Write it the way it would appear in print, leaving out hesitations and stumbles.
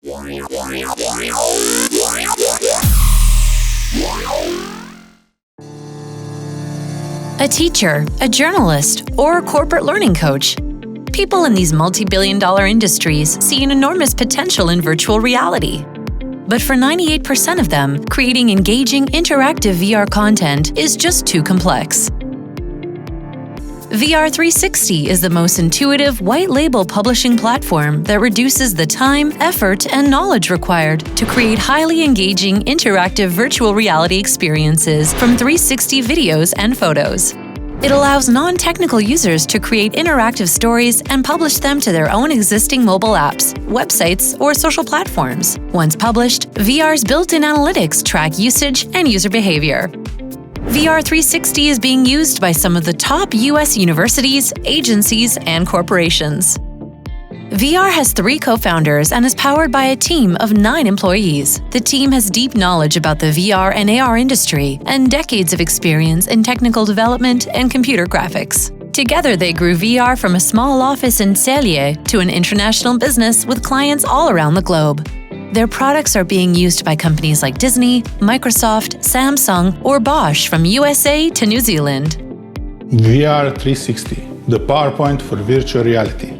A teacher, a journalist, or a corporate learning coach. People in these multi-billion-dollar industries see an enormous potential in virtual reality. But for 98% of them, creating engaging, interactive VR content is just too complex. Viar 360 is the most intuitive white-label publishing platform that reduces the time, effort, and knowledge required to create highly engaging, interactive virtual reality experiences from 360 videos and photos. It allows non-technical users to create interactive stories and publish them to their own existing mobile apps, websites, or social platforms. Once published, Viar's built-in analytics track usage and user behavior. Viar 360 is being used by some of the top US universities, agencies, and corporations. Viar has 3 co-founders and is powered by a team of 9 employees. The team has deep knowledge about the VR and AR industry and decades of experience in technical development and computer graphics. Together, they grew Viar from a small office in Celje to an international business with clients all around the globe. Their products are being used by companies like Disney, Microsoft, Samsung, or Bosch from USA to New Zealand. Viar 360, the PowerPoint for virtual reality.